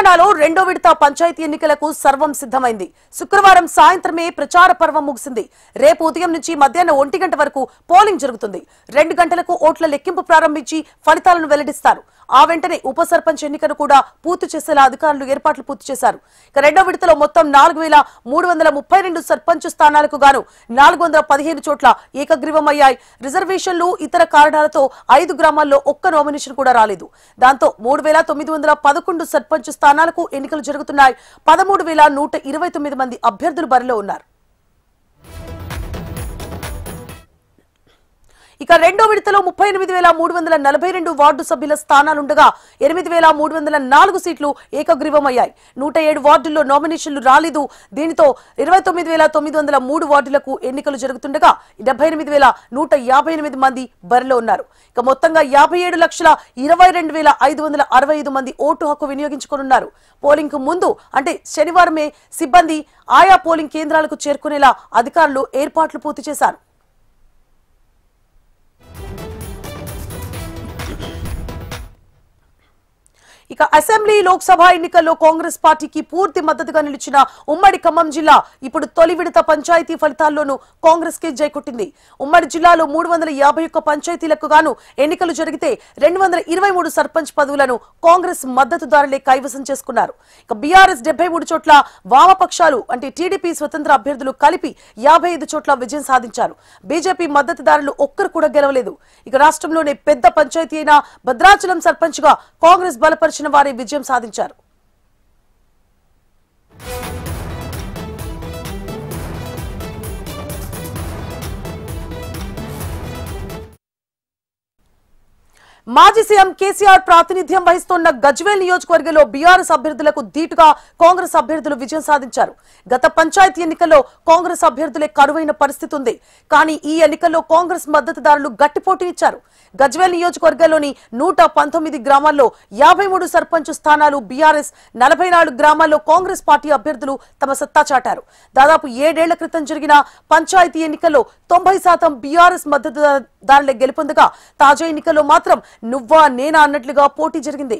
తెలంగాణలో రెండో విడత పంచాయతీ ఎన్నికలకు సర్వం సిద్ధమైంది. శుక్రవారం సాయంత్రమే ప్రచార పర్వం ముగిసింది. రేపు ఉదయం నుంచి మధ్యాహ్నం 1 గంట వరకు పోలింగ్ జరుగుతుంది. 2 గంటలకు ఓట్ల లెక్కింపు ప్రారంభించి ఫలితాలను వెల్లడిస్తారు. ఆ వెంటనే ఉప సర్పంచ్ ఎన్నికను కూడా పూర్తి చేసేలా అధికారులు ఏర్పాట్లు పూర్తి చేశారు. ఇక రెండో విడతలో మొత్తం 4332 సర్పంచ్ స్థానాలకు గాను 415 చోట్ల ఏకగ్రీవమయ్యాయి. రిజర్వేషన్లు ఇతర కారణాలతో 5 గ్రామాల్లో ఒక్క నామినేషన్ కూడా రాలేదు. దాంతో 3911 సర్పంచ్ స్థానాలకు ఎన్నికలు జరుగుతున్నాయి. 13129 మంది అభ్యర్థులు బరిలో ఉన్నారు. ఇక రెండో విడతలో 38342 వార్డు సభ్యుల స్థానాలుండగా 8304 సీట్లు ఏకగ్రీవమయ్యాయి. 107 వార్డుల్లో నామినేషన్లు రాలేదు. దీనితో 29903 వార్డులకు ఎన్నికలు జరుగుతుండగా 78158 మంది బరిలో ఉన్నారు. ఇక మొత్తంగా 57,22,565 మంది ఓటు హక్కు వినియోగించుకోనున్నారు. పోలింగ్ కు ముందు అంటే శనివారమే సిబ్బంది ఆయా పోలింగ్ కేంద్రాలకు చేరుకునేలా అధికారులు ఏర్పాట్లు పూర్తి చేశారు. ఇక అసెంబ్లీ లోక్సభ ఎన్నికల్లో కాంగ్రెస్ పార్టీకి పూర్తి మద్దతుగా నిలిచిన ఉమ్మడి ఖమ్మం జిల్లా ఇప్పుడు తొలి విడత పంచాయతీ ఫలితాల్లోనూ కాంగ్రెస్ కి జై కొట్టింది. ఉమ్మడి జిల్లాలో 351 పంచాయతీలకు గాను ఎన్నికలు జరిగితే 223 సర్పంచ్ పదవులను కాంగ్రెస్ మద్దతుదారులే కైవసం చేసుకున్నారు. ఇక బీఆర్ఎస్ 73 చోట్ల, వామపక్షాలు అంటే టీడీపీ స్వతంత్ర అభ్యర్థులు కలిపి 55 చోట్ల విజయం సాధించారు. బీజేపీ మద్దతుదారులు ఒక్కరు కూడా గెలవలేదు. ఇక రాష్ట్రంలోనే పెద్ద పంచాయతీ అయిన భద్రాచలం సర్పంచ్ గా కాంగ్రెస్ బలపరిచిన వారే విజయం సాధించారు. మాజీ సీఎం కేసీఆర్ ప్రాతినిధ్యం వహిస్తున్న గజ్వేల్ నియోజకవర్గంలో బీఆర్ఎస్ అభ్యర్థులకు ధీటుగా కాంగ్రెస్ అభ్యర్థులు విజయం సాధించారు. గత పంచాయతీ ఎన్నికల్లో కాంగ్రెస్ అభ్యర్థులే కరువైన పరిస్థితి ఉంది. కానీ ఈ ఎన్నికల్లో కాంగ్రెస్ మద్దతుదారులు గట్టి పోటీ ఇచ్చారు. గజ్వేల్ నియోజకవర్గంలోని 119 గ్రామాల్లో 53 సర్పంచ్ స్థానాలు బీఆర్ఎస్, 44 గ్రామాల్లో కాంగ్రెస్ పార్టీ అభ్యర్థులు తమ సత్తా చాటారు. దాదాపు 7 ఏళ్ల క్రితం జరిగిన పంచాయతీ ఎన్నికల్లో 90% బీఆర్ఎస్ మద్దతుదారులే గెలుపొందగా తాజా ఎన్నికల్లో మాత్రం నువ్వా నేనా అన్నట్లుగా పోటీ జరిగింది.